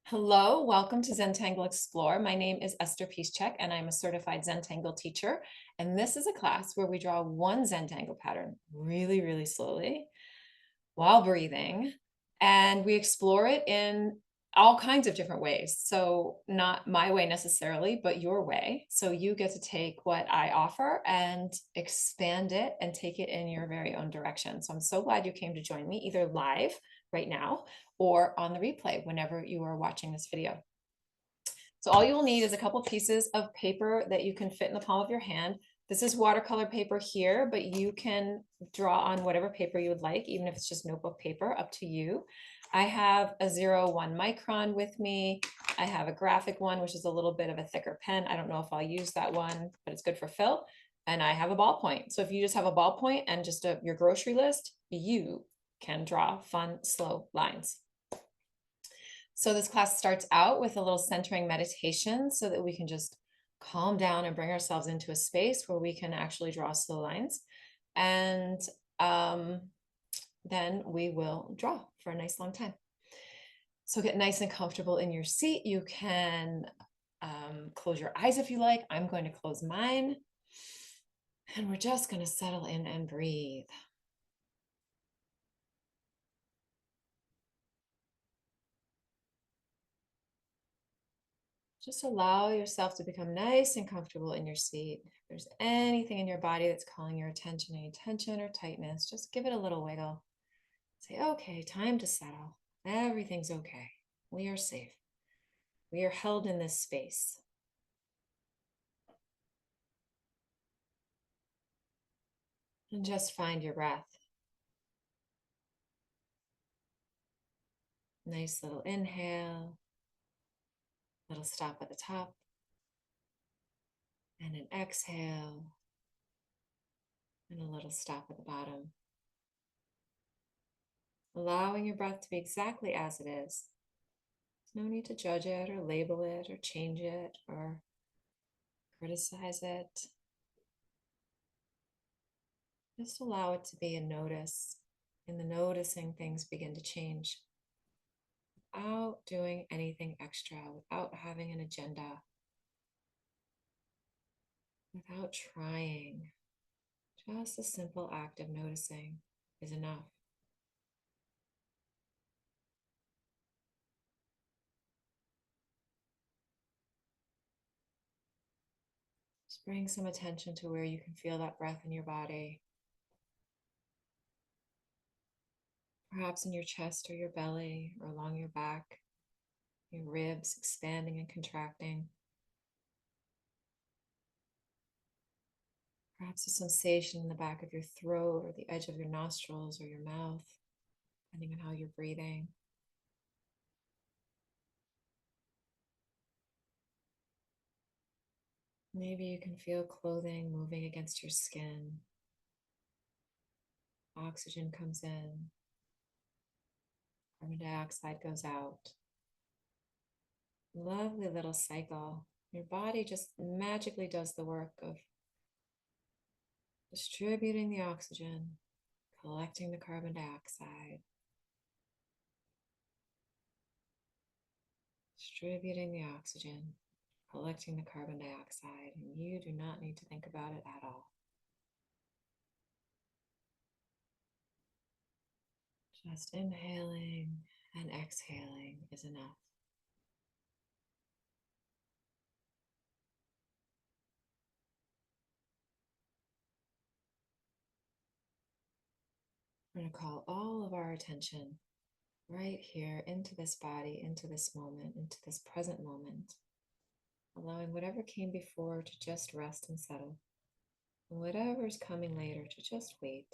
Hello, welcome to Zentangle Explore. My name is Esther Piszczek, and I'm a certified Zentangle teacher. And this is a class where we draw one Zentangle pattern really, really slowly while breathing. And we explore it in all kinds of different ways. So not my way necessarily, but your way. So you get to take what I offer and expand it and take it in your very own direction. So I'm so glad you came to join me either live right now or on the replay whenever you are watching this video. So all you will need is a couple pieces of paper that you can fit in the palm of your hand. This is watercolor paper here, but you can draw on whatever paper you would like, even if it's just notebook paper, up to you. I have a 01 Micron with me. I have a graphic one, which is a little bit of a thicker pen. I don't know if I'll use that one, but it's good for fill. And I have a ballpoint. So if you just have a ballpoint and just your grocery list, you can draw fun, slow lines. So this class starts out with a little centering meditation so that we can just calm down and bring ourselves into a space where we can actually draw slow lines. And then we will draw for a nice long time. So get nice and comfortable in your seat. You can close your eyes if you like. I'm going to close mine. And we're just going to settle in and breathe. Just allow yourself to become nice and comfortable in your seat. If there's anything in your body that's calling your attention, any tension or tightness, just give it a little wiggle. Say, okay, time to settle. Everything's okay. We are safe. We are held in this space. And just find your breath. Nice little inhale, little stop at the top, and an exhale, and a little stop at the bottom. Allowing your breath to be exactly as it is. There's no need to judge it or label it or change it or criticize it. Just allow it to be a notice. In the noticing, things begin to change without doing anything extra, without having an agenda, without trying. Just a simple act of noticing is enough. Just bring some attention to where you can feel that breath in your body. Perhaps in your chest or your belly or along your back, your ribs expanding and contracting. Perhaps a sensation in the back of your throat or the edge of your nostrils or your mouth, depending on how you're breathing. Maybe you can feel clothing moving against your skin. Oxygen comes in, carbon dioxide goes out. Lovely little cycle. Your body just magically does the work of distributing the oxygen, collecting the carbon dioxide, distributing the oxygen, collecting the carbon dioxide, and you do not need to think about it at all. Just inhaling and exhaling is enough. We're going to call all of our attention right here into this body, into this moment, into this present moment, allowing whatever came before to just rest and settle, and whatever's coming later to just wait.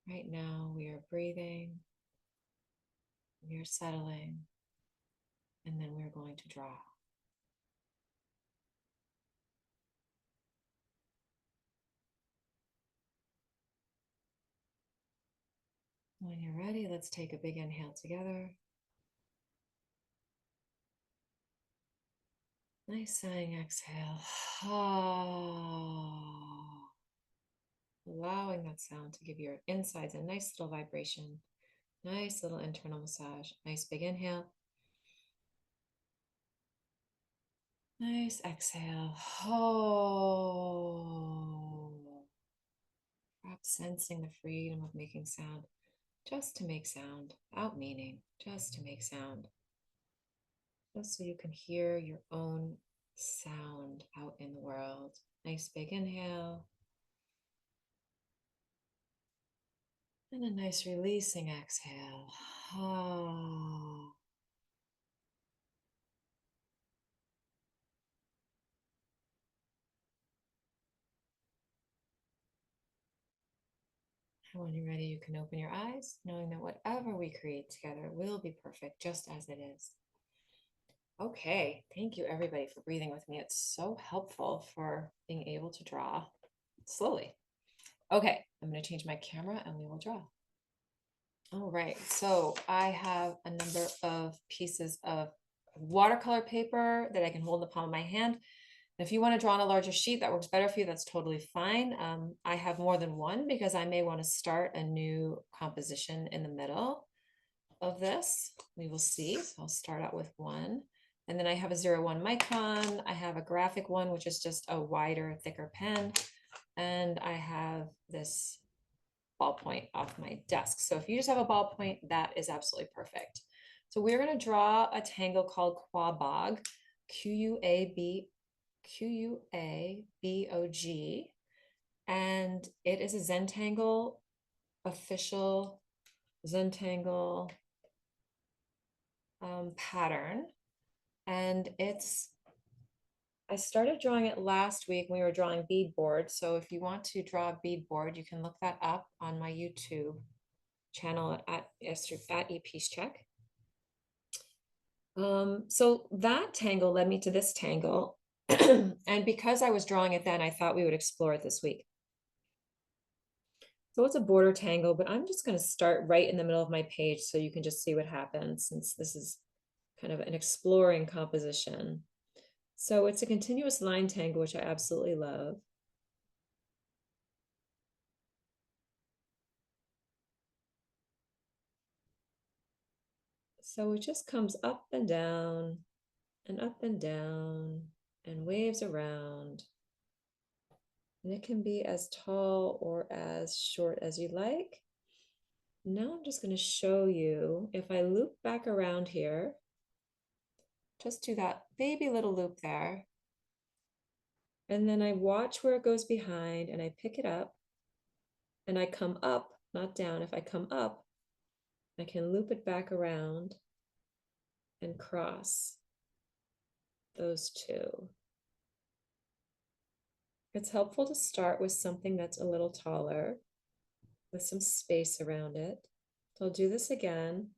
Right now, we are breathing, we are settling, and then we're going to draw. When you're ready, let's take a big inhale together. Nice sighing exhale. Allowing that sound to give your insides a nice little vibration Nice little internal massage. Nice big inhale. Nice exhale. Oh. Perhaps sensing the freedom of making sound just to make sound without meaning, just to make sound. Just so you can hear your own sound out in the world. Nice big inhale. And a nice releasing exhale. Oh. And when you're ready, you can open your eyes, knowing that whatever we create together will be perfect just as it is. Okay, thank you everybody for breathing with me. It's so helpful for being able to draw slowly. Okay, I'm going to change my camera and we will draw. All right, so I have a number of pieces of watercolor paper that I can hold in the palm of my hand. If you want to draw on a larger sheet that works better for you, that's totally fine. I have more than one because I may want to start a new composition in the middle of this. We will see. So I'll start out with one. And then I have a 01 Micron. I have a graphic one, which is just a wider, thicker pen. And I have this ballpoint off my desk. So if you just have a ballpoint, that is absolutely perfect. So we're going to draw a tangle called Quabog, Quabog, and it is a Zentangle official Zentangle pattern. And I started drawing it last week when we were drawing beadboard. So if you want to draw a beadboard, you can look that up on my YouTube channel at E Piszczek. So that tangle led me to this tangle. And because I was drawing it then, I thought we would explore it this week. So it's a border tangle, but I'm just going to start right in the middle of my page so you can just see what happens, since this is kind of an exploring composition. So it's a continuous line tangle, which I absolutely love. So it just comes up and down and up and down and waves around. And it can be as tall or as short as you like. Now I'm just going to show you, if I loop back around here, just do that baby little loop there. And then I watch where it goes behind and I pick it up and I come up, not down. If I come up, I can loop it back around and cross those two. It's helpful to start with something that's a little taller with some space around it. So I'll do this again,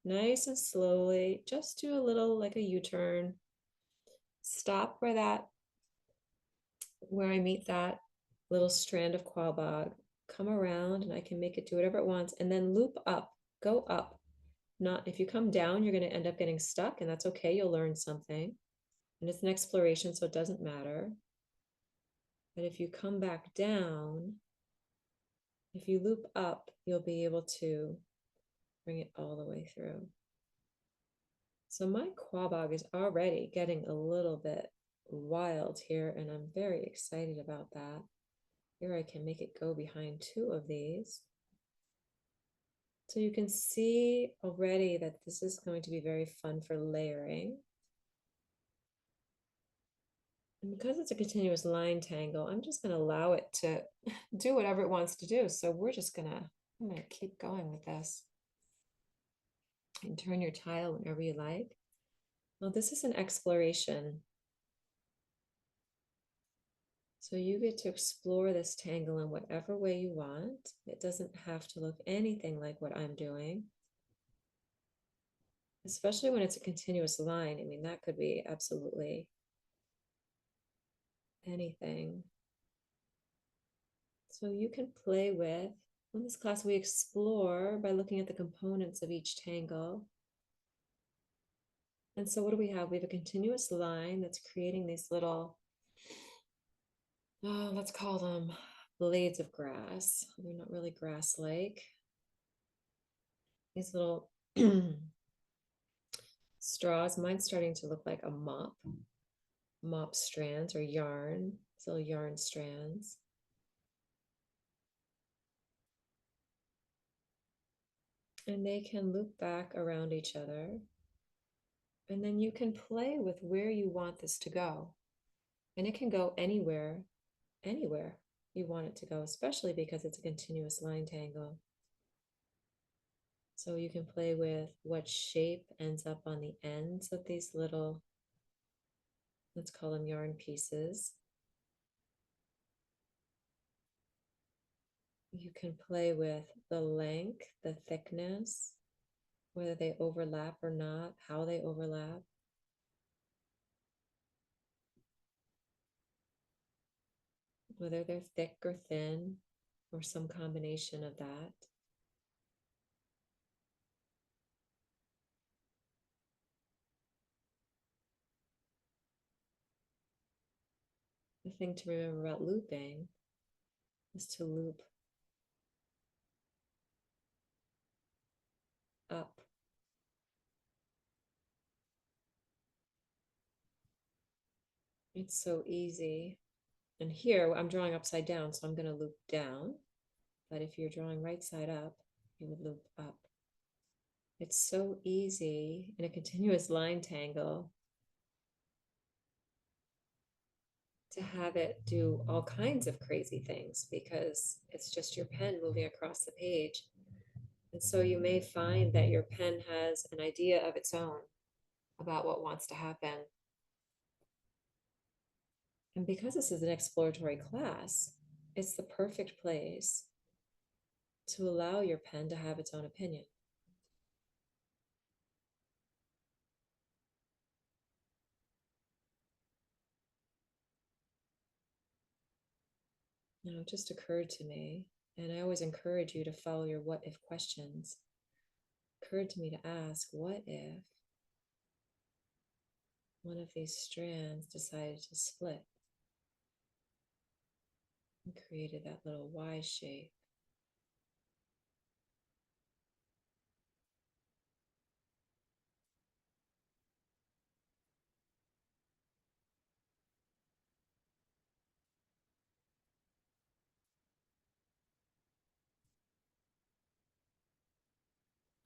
nice and slowly, just do a little like a U-turn. Stop where I meet that little strand of Quabog, come around and I can make it do whatever it wants, and then loop up, go up. Not if you come down, you're going to end up getting stuck, and that's okay. You'll learn something. And it's an exploration, so it doesn't matter. But if you come back down, if you loop up, you'll be able to bring it all the way through. So my Quabog is already getting a little bit wild here, and I'm very excited about that. Here I can make it go behind two of these. So you can see already that this is going to be very fun for layering. And because it's a continuous line tangle, I'm just going to allow it to do whatever it wants to do. So I'm going to keep going with this. And turn your tile whenever you like. Well, this is an exploration. So you get to explore this tangle in whatever way you want. It doesn't have to look anything like what I'm doing. Especially when it's a continuous line. I mean, that could be absolutely anything. So you can play with, in this class, we explore by looking at the components of each tangle. And so what do we have? We have a continuous line that's creating these little, let's call them blades of grass. They're not really grass-like. these little straws. Mine's starting to look like a mop strands or yarn, little yarn strands. And they can loop back around each other. And then you can play with where you want this to go. And it can go anywhere you want it to go, especially because it's a continuous line tangle. So you can play with what shape ends up on the ends of these little, let's call them yarn pieces. You can play with the length, the thickness, whether they overlap or not, how they overlap. Whether they're thick or thin, or some combination of that. The thing to remember about looping is to loop up. It's so easy. And here I'm drawing upside down, so I'm going to loop down. But if you're drawing right side up, you would loop up. It's so easy in a continuous line tangle to have it do all kinds of crazy things because it's just your pen moving across the page. And so you may find that your pen has an idea of its own about what wants to happen. And because this is an exploratory class, it's the perfect place to allow your pen to have its own opinion. Now, it just occurred to me, and I always encourage you to follow your what if questions. It occurred to me to ask, what if one of these strands decided to split and created that little Y shape?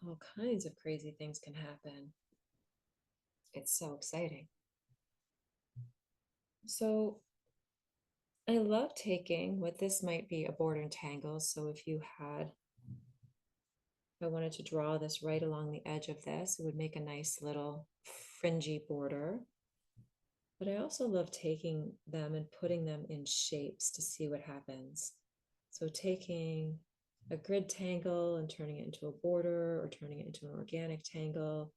All kinds of crazy things can happen. It's so exciting. So I love taking what this might be a border and tangle. So if I wanted to draw this right along the edge of this, it would make a nice little fringy border. But I also love taking them and putting them in shapes to see what happens. So taking a grid tangle and turning it into a border, or turning it into an organic tangle,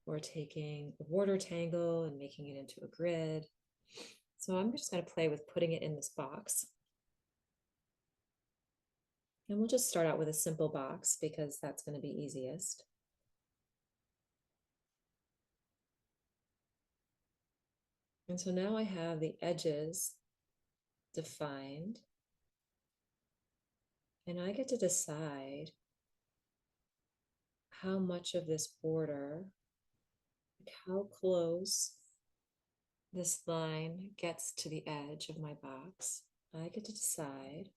or taking a border tangle and making it into a grid. So I'm just going to play with putting it in this box. And we'll just start out with a simple box because that's going to be easiest. And so now I have the edges defined, and I get to decide how much of this border, like how close this line gets to the edge of my box. I get to decide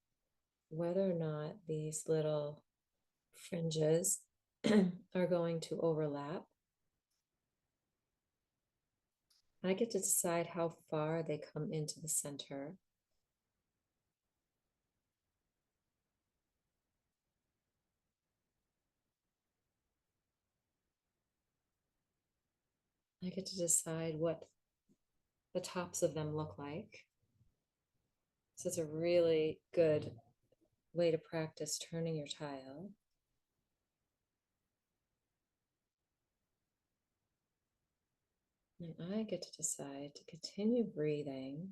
whether or not these little fringes are going to overlap. I get to decide how far they come into the center. I get to decide what the tops of them look like. So it's a really good way to practice turning your tile. And I get to decide to continue breathing,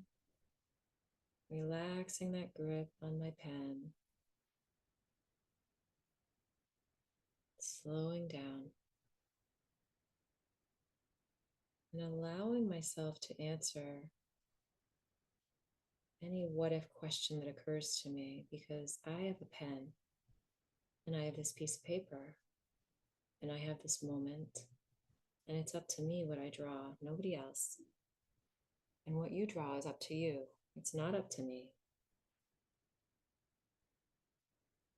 relaxing that grip on my pen, slowing down, and allowing myself to answer any what if question that occurs to me, because I have a pen and I have this piece of paper. and I have this moment, and it's up to me what I draw, nobody else. And what you draw is up to you. It's not up to me.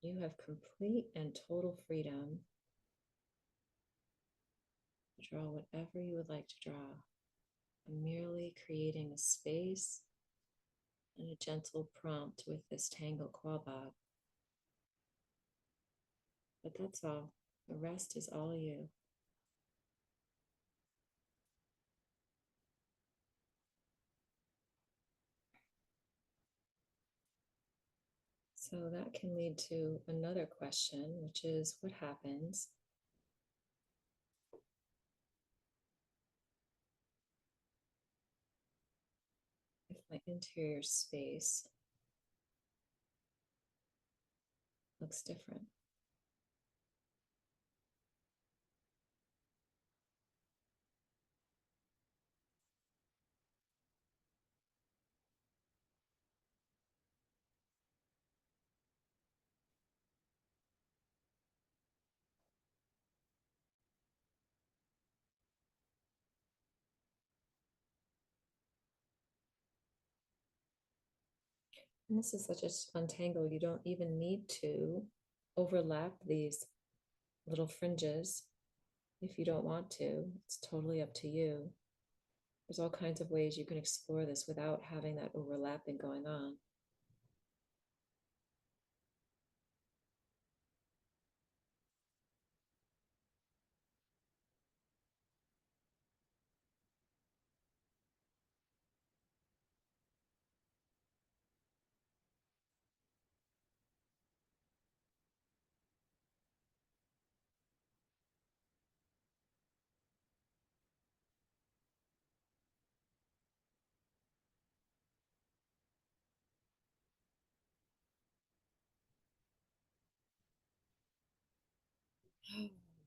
You have complete and total freedom to draw whatever you would like to draw. I'm merely creating a space and a gentle prompt with this tangle Quabog. But that's all. The rest is all you. So that can lead to another question, which is what happens if my interior space looks different? And this is such a fun tangle. You don't even need to overlap these little fringes if you don't want to. It's totally up to you. There's all kinds of ways you can explore this without having that overlapping going on.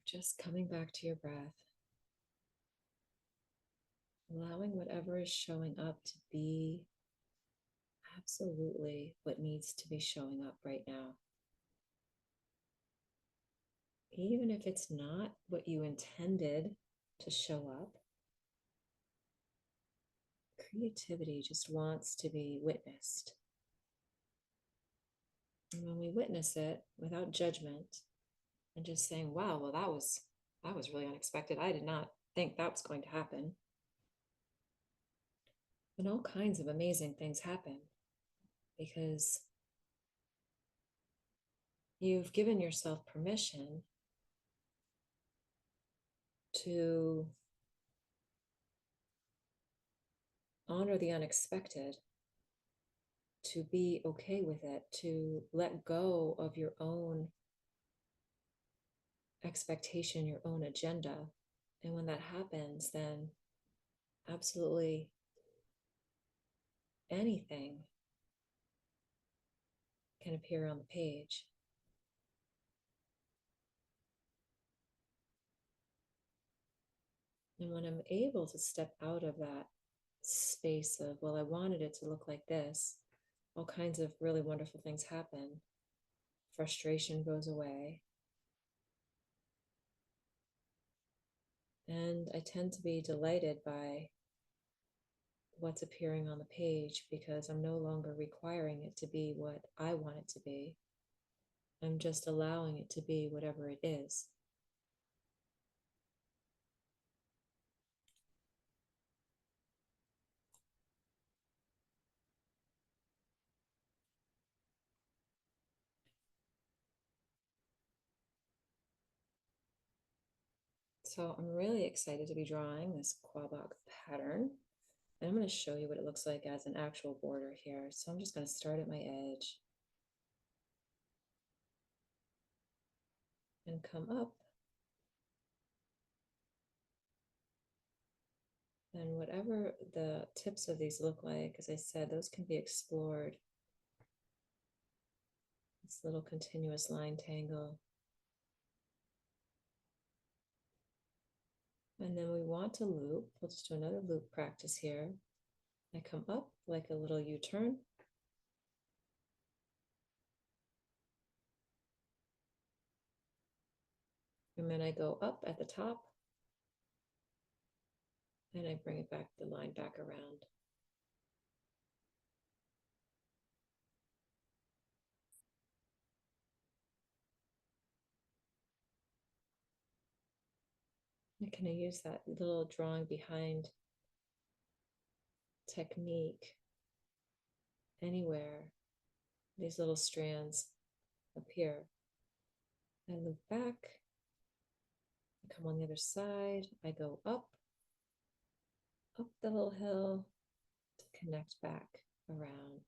Just coming back to your breath, allowing whatever is showing up to be absolutely what needs to be showing up right now. Even if it's not what you intended to show up, creativity just wants to be witnessed. And when we witness it without judgment and just saying, wow, well, that was really unexpected. I did not think that was going to happen. And all kinds of amazing things happen because you've given yourself permission to honor the unexpected, to be okay with it, to let go of your own expectation, your own agenda. And when that happens, then absolutely anything can appear on the page. And when I'm able to step out of that space of, well, I wanted it to look like this, all kinds of really wonderful things happen. Frustration goes away. And I tend to be delighted by what's appearing on the page because I'm no longer requiring it to be what I want it to be. I'm just allowing it to be whatever it is. So I'm really excited to be drawing this Quabog pattern. And I'm going to show you what it looks like as an actual border here. So I'm just going to start at my edge and come up. And whatever the tips of these look like, as I said, those can be explored. This little continuous line tangle. And then we want to loop. We'll just do another loop practice here. I come up like a little U-turn. And then I go up at the top and I bring it back, the line back around. I kind of use that little drawing behind technique anywhere these little strands appear. I loop back, I come on the other side, I go up the little hill to connect back around.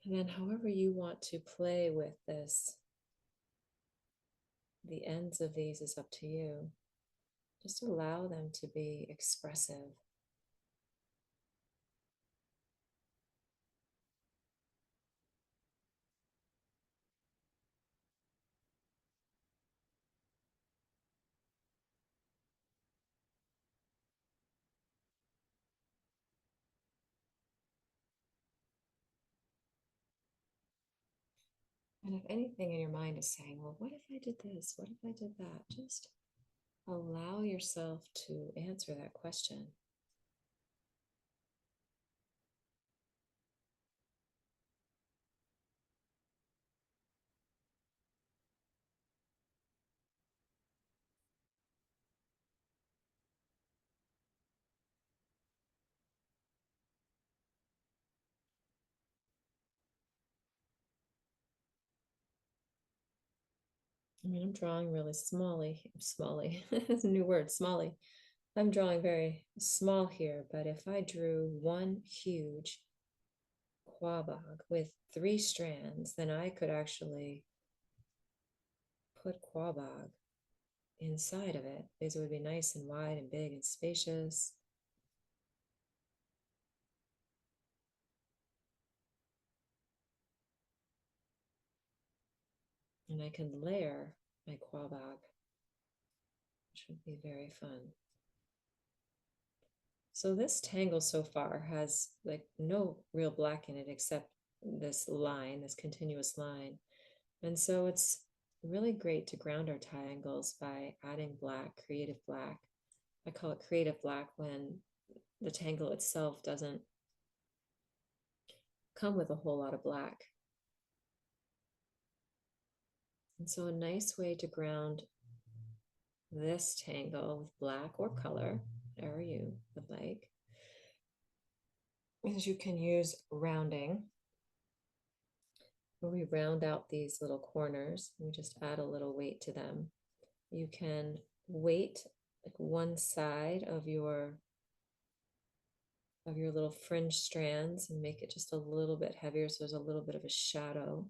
And then however you want to play with this, the ends of these is up to you. Just allow them to be expressive. And if anything in your mind is saying, well, what if I did this? What if I did that? Just allow yourself to answer that question. I mean, I'm drawing really smally. That's a new word, smally. I'm drawing very small here, but if I drew one huge quabog with 3 strands, then I could actually put quabog inside of it because it would be nice and wide and big and spacious. And I can layer my quabog, which would be very fun. So this tangle so far has like no real black in it except this line, this continuous line. And so it's really great to ground our triangles by adding black, creative black. I call it creative black when the tangle itself doesn't come with a whole lot of black. And so a nice way to ground this tangle with black or color, whatever you would like, is you can use rounding, where we round out these little corners. We just add a little weight to them. You can weight like one side of your little fringe strands and make it just a little bit heavier, so there's a little bit of a shadow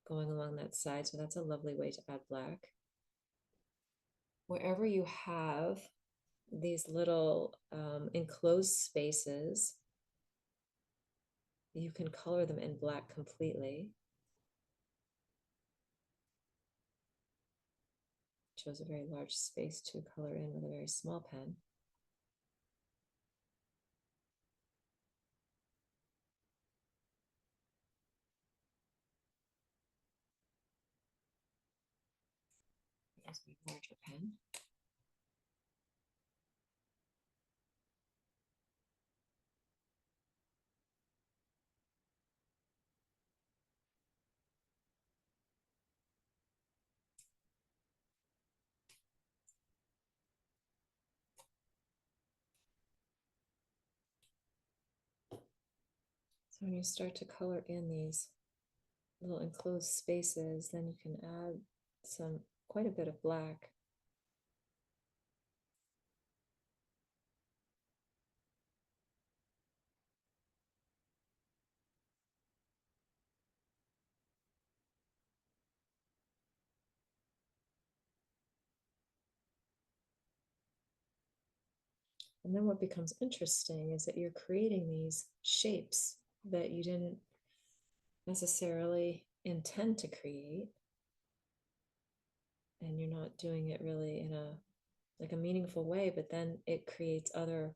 going along that side. So that's a lovely way to add black. Wherever you have these little enclosed spaces, you can color them in black completely. Chose a very large space to color in with a very small pen. Use my larger pen. So when you start to color in these little enclosed spaces, then you can add quite a bit of black. And then what becomes interesting is that you're creating these shapes that you didn't necessarily intend to create. And you're not doing it really in a meaningful way, but then it creates other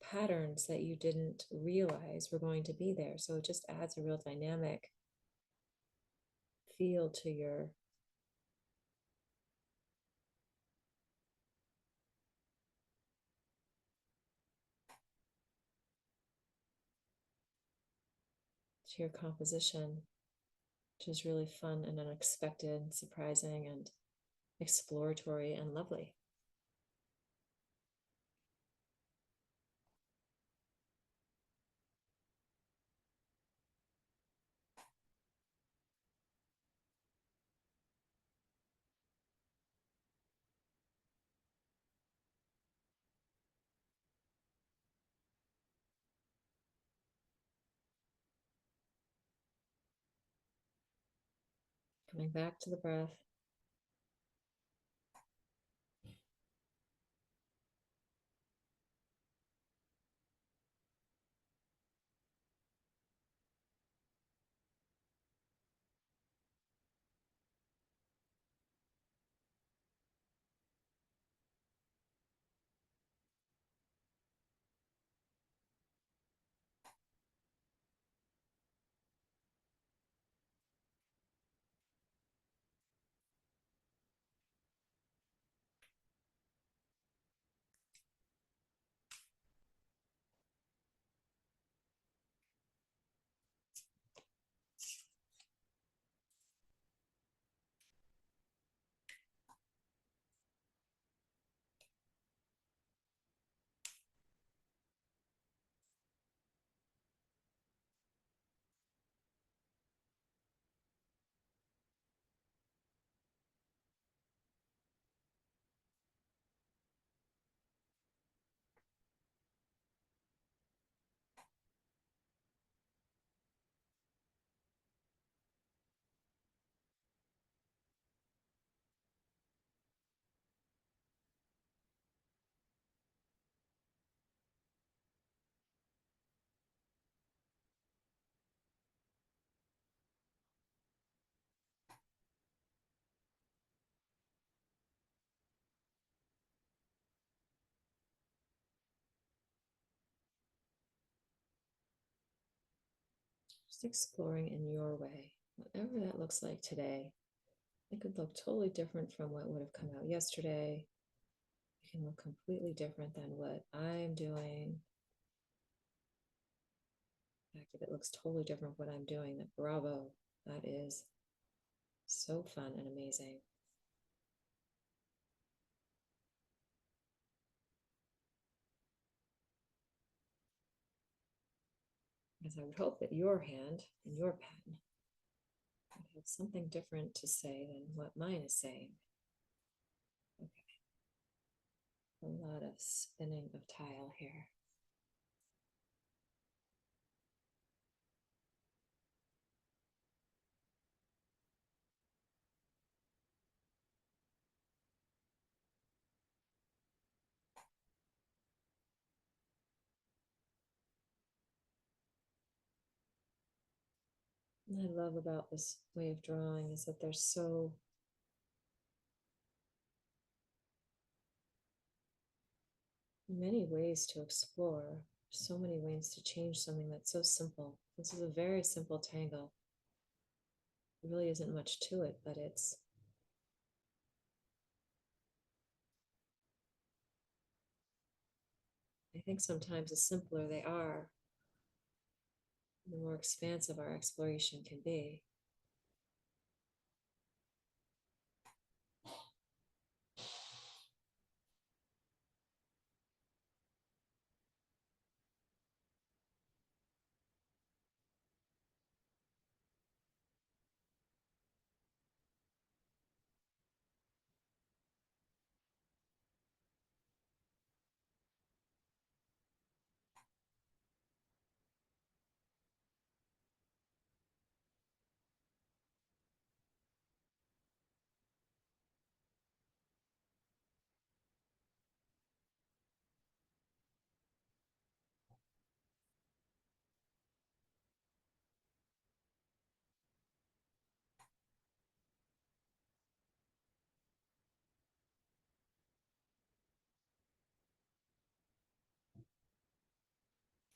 patterns that you didn't realize were going to be there. So it just adds a real dynamic feel to your composition, which is really fun and unexpected, surprising and exploratory and lovely. Coming back to the breath. Just exploring in your way, whatever that looks like today. It could look totally different from what would have come out yesterday. It can look completely different than what I'm doing. In fact, if it looks totally different what I'm doing, then bravo. That is so fun and amazing. Because I would hope that your hand and your pen would have something different to say than what mine is saying. Okay. A lot of spinning of tile here. What I love about this way of drawing is that there's so many ways to explore, so many ways to change something that's so simple. This is a very simple tangle. There really isn't much to it, but it's I think sometimes the simpler they are, the more expansive our exploration can be.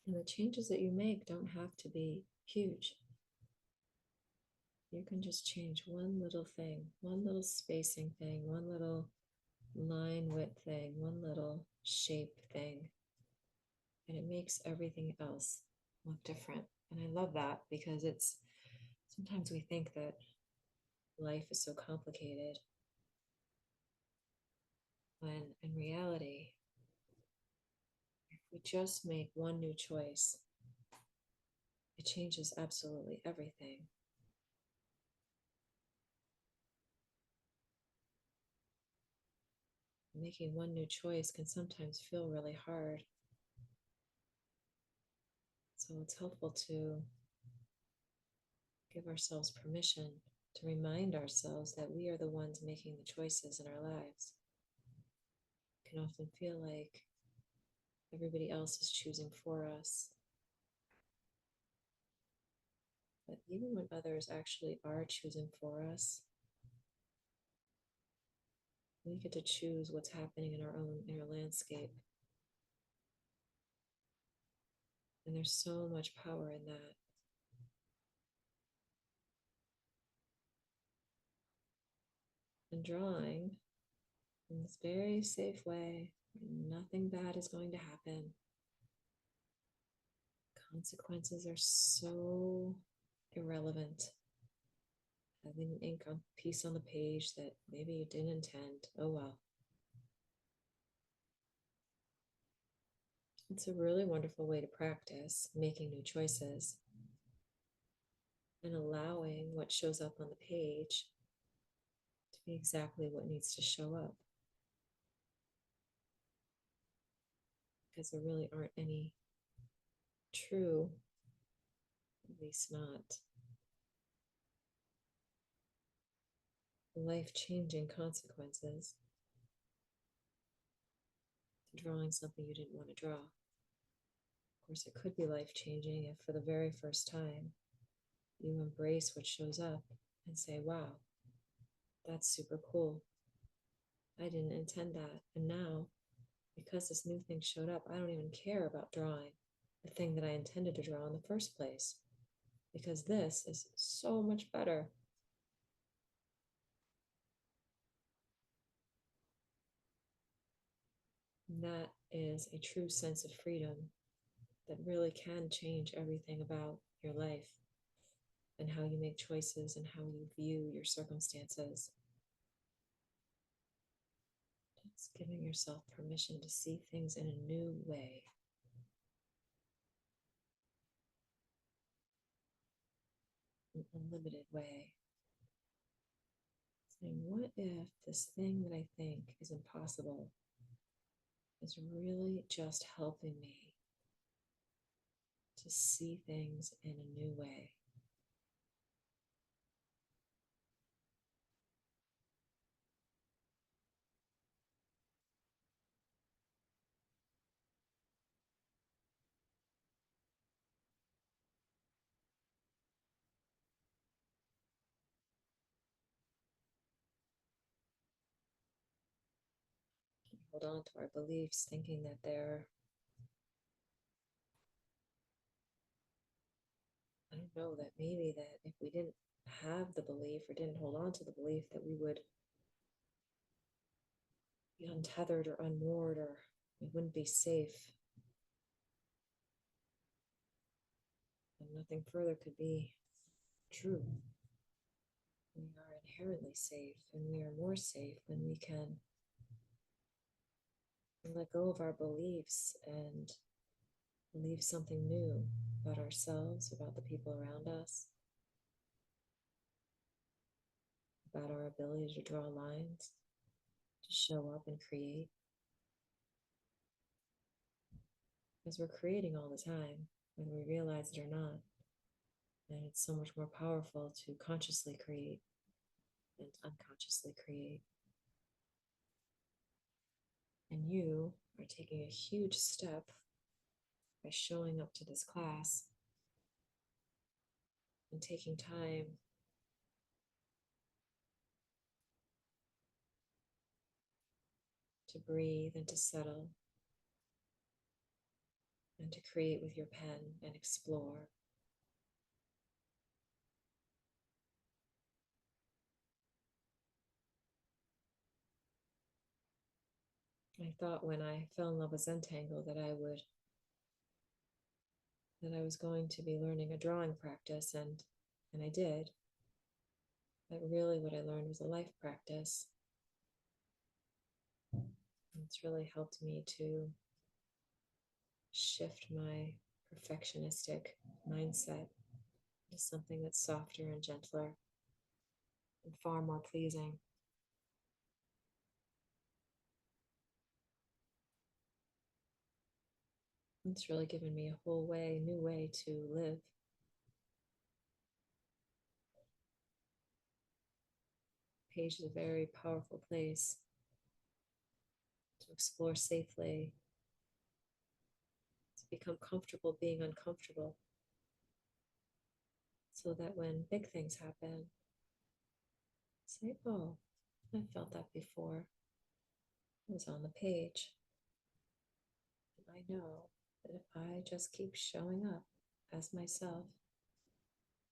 And the changes that you make don't have to be huge. You can just change one little thing, one little spacing thing, one little line width thing, one little shape thing, and it makes everything else look different. And I love that because it's sometimes we think that life is so complicated when in reality, if we just make one new choice, it changes absolutely everything. Making one new choice can sometimes feel really hard. So it's helpful to give ourselves permission to remind ourselves that we are the ones making the choices in our lives. It can often feel like everybody else is choosing for us. But even when others actually are choosing for us, we get to choose what's happening in our own inner landscape. And there's so much power in that. And drawing in this very safe way, nothing bad is going to happen. Consequences are so irrelevant. Having an ink on piece on the page that maybe you didn't intend, oh well. It's a really wonderful way to practice making new choices and allowing what shows up on the page to be exactly what needs to show up. Because there really aren't any true, at least not life-changing consequences to drawing something you didn't want to draw. Of course, it could be life-changing if for the very first time you embrace what shows up and say, wow, that's super cool. I didn't intend that. And now, because this new thing showed up, I don't even care about drawing the thing that I intended to draw in the first place, because this is so much better. And that is a true sense of freedom that really can change everything about your life and how you make choices and how you view your circumstances. Just giving yourself permission to see things in a new way. An unlimited way. Saying, what if this thing that I think is impossible is really just helping me to see things in a new way? Hold on to our beliefs, thinking that they're, I don't know, that maybe that if we didn't have the belief or didn't hold on to the belief that we would be untethered or unmoored or we wouldn't be safe. And nothing further could be true. We are inherently safe, and we are more safe when we can let go of our beliefs and believe something new about ourselves, about the people around us, about our ability to draw lines, to show up and create. Because we're creating all the time, whether we realize it or not. And it's so much more powerful to consciously create than to unconsciously create. And you are taking a huge step by showing up to this class and taking time to breathe and to settle and to create with your pen and explore. I thought when I fell in love with Zentangle that I was going to be learning a drawing practice, and I did. But really what I learned was a life practice. It's really helped me to shift my perfectionistic mindset to something that's softer and gentler and far more pleasing. It's really given me a whole new way to live. Page is a very powerful place to explore safely, to become comfortable being uncomfortable, so that when big things happen, say, oh, I felt that before. It was on the page. And I know that if I just keep showing up as myself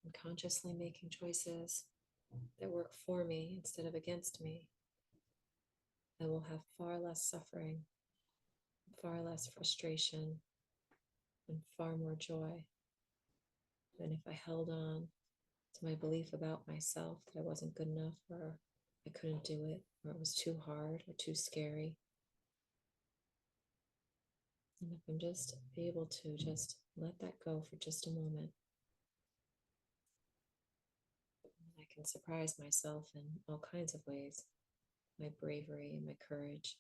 and consciously making choices that work for me instead of against me, I will have far less suffering, far less frustration, and far more joy than if I held on to my belief about myself that I wasn't good enough, or I couldn't do it, or it was too hard or too scary. And if I'm just able to just let that go for just a moment, I can surprise myself in all kinds of ways. My bravery and my courage.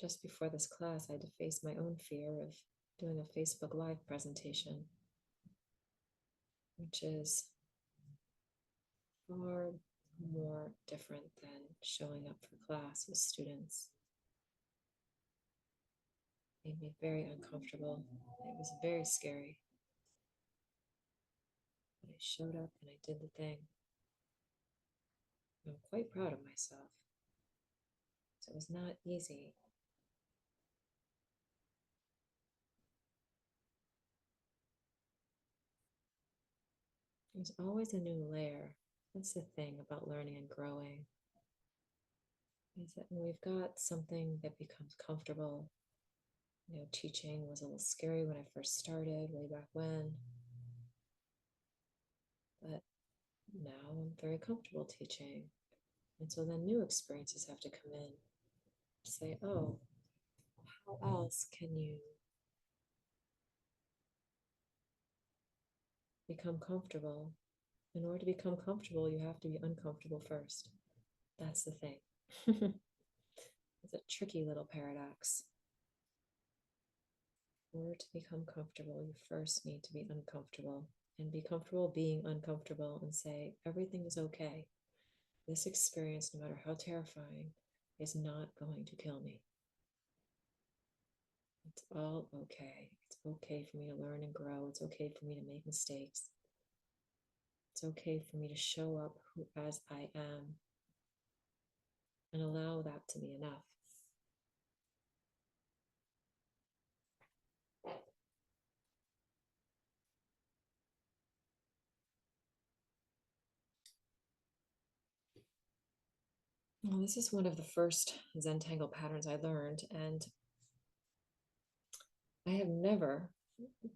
Just before this class, I had to face my own fear of doing a Facebook Live presentation, which is far more different than showing up for class with students. It made me very uncomfortable. It was very scary. But I showed up and I did the thing. I'm quite proud of myself. So it was not easy. There's always a new layer. That's the thing about learning and growing, is that when we've got something that becomes comfortable, teaching was a little scary when I first started way back when, but now I'm very comfortable teaching. And so then new experiences have to come in to say, oh, how else can you become comfortable? In order to become comfortable, you have to be uncomfortable first. That's the thing. It's a tricky little paradox. In order to become comfortable, you first need to be uncomfortable, and be comfortable being uncomfortable and say, everything is okay. This experience, no matter how terrifying, is not going to kill me. It's all okay. It's okay for me to learn and grow. It's okay for me to make mistakes. It's okay for me to show up as I am and allow that to be enough. Well, this is one of the first Zentangle patterns I learned, and I have never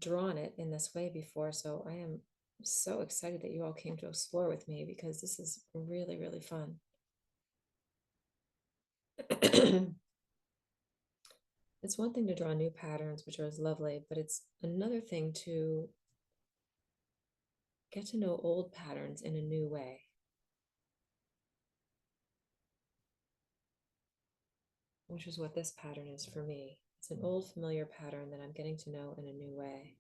drawn it in this way before, so I am so excited that you all came to explore with me, because this is really, really fun. It's one thing to draw new patterns, which is lovely, but it's another thing to get to know old patterns in a new way. Which is what this pattern is for me. It's an old familiar pattern that I'm getting to know in a new way.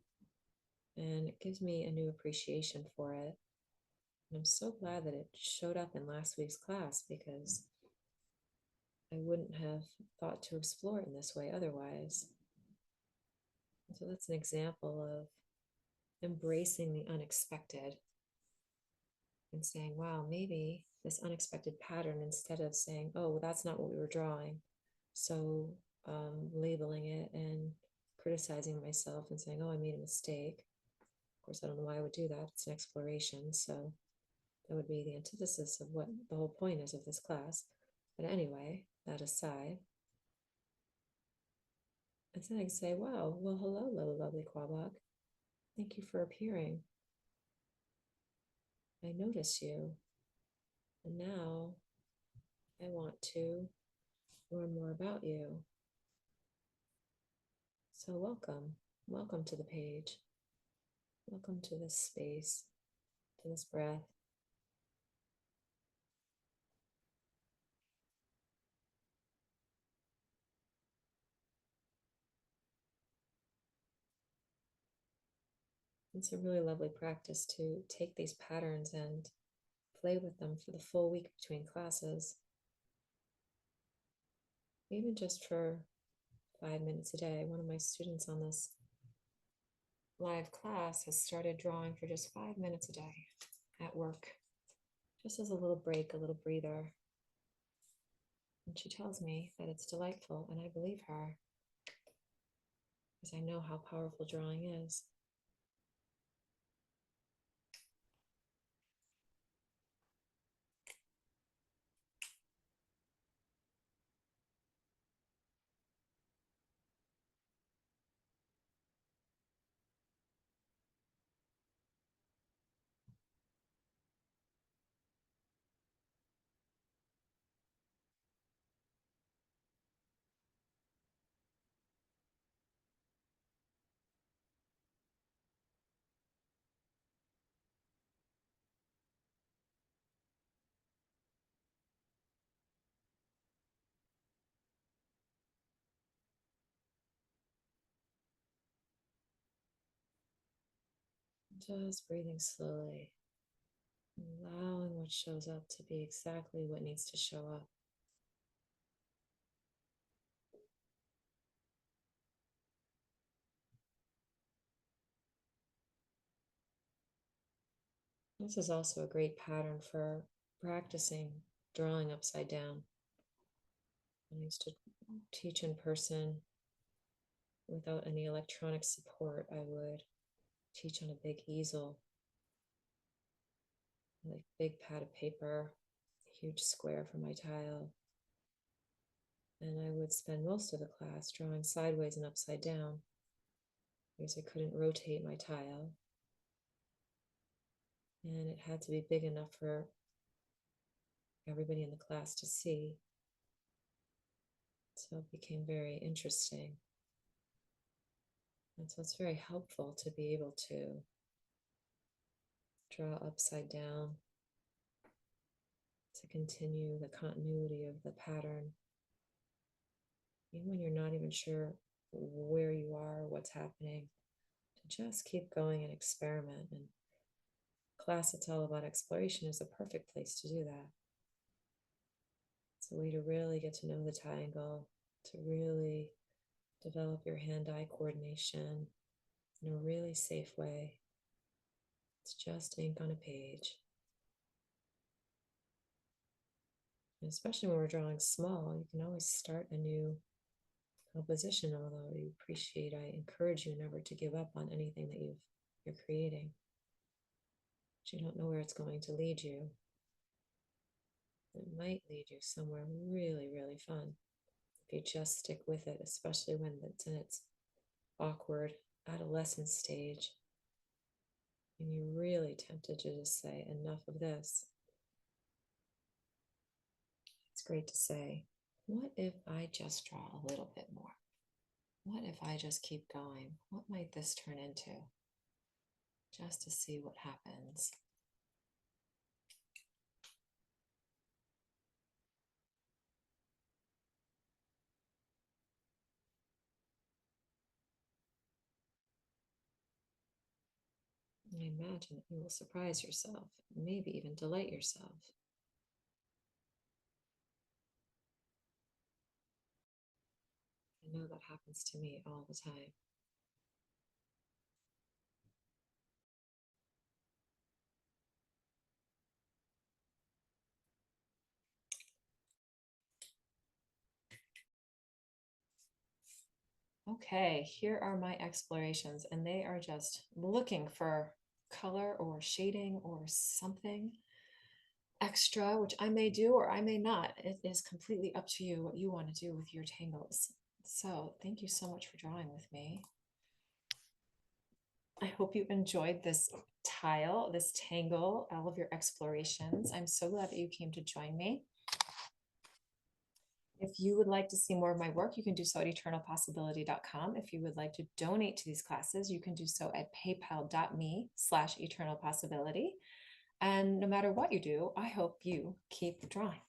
And it gives me a new appreciation for it. And I'm so glad that it showed up in last week's class, because I wouldn't have thought to explore it in this way otherwise. And so that's an example of embracing the unexpected. and saying, wow, maybe this unexpected pattern, instead of saying, oh, well, that's not what we were drawing. So labeling it and criticizing myself and saying, oh, I made a mistake. Of course, I don't know why I would do that. It's an exploration. So that would be the antithesis of what the whole point is of this class. But anyway, that aside, and then I can say, wow, well, hello, little lovely Quabog. Thank you for appearing. I notice you. And now I want to learn more about you. So welcome. Welcome to the page. Welcome to this space, to this breath. It's a really lovely practice to take these patterns and play with them for the full week between classes. Even just for 5 minutes a day. One of my students on this live class has started drawing for just 5 minutes a day at work, just as a little break, a little breather. And she tells me that it's delightful, and I believe her, because I know how powerful drawing is. Just breathing slowly, allowing what shows up to be exactly what needs to show up. This is also a great pattern for practicing drawing upside down. I used to teach in person without any electronic support. I would teach on a big easel, like big pad of paper, huge square for my tile. And I would spend most of the class drawing sideways and upside down because I couldn't rotate my tile. And it had to be big enough for everybody in the class to see. So it became very interesting. And so it's very helpful to be able to draw upside down, to continue the continuity of the pattern, even when you're not even sure where you are, what's happening, to just keep going and experiment. And class that's all about exploration is a perfect place to do that. It's a way to really get to know the triangle, to really develop your hand-eye coordination in a really safe way. It's just ink on a page. And especially when we're drawing small, you can always start a new composition, although I encourage you never to give up on anything that you're creating. But you don't know where it's going to lead you. It might lead you somewhere really, really fun if you just stick with it, especially when it's in its awkward adolescent stage and you're really tempted to just say, enough of this. It's great to say, what if I just draw a little bit more? What if I just keep going? What might this turn into? Just to see what happens. I imagine you will surprise yourself, maybe even delight yourself. I know that happens to me all the time. Okay, here are my explorations, and they are just looking for color or shading or something extra, which I may do or I may not. It is completely up to you what you want to do with your tangles. So thank you so much for drawing with me. I hope you enjoyed this tile, this tangle, all of your explorations. I'm so glad that you came to join me. If you would like to see more of my work, you can do so at eternalpossibility.com. If you would like to donate to these classes, you can do so at paypal.me/eternalpossibility. And no matter what you do, I hope you keep drawing.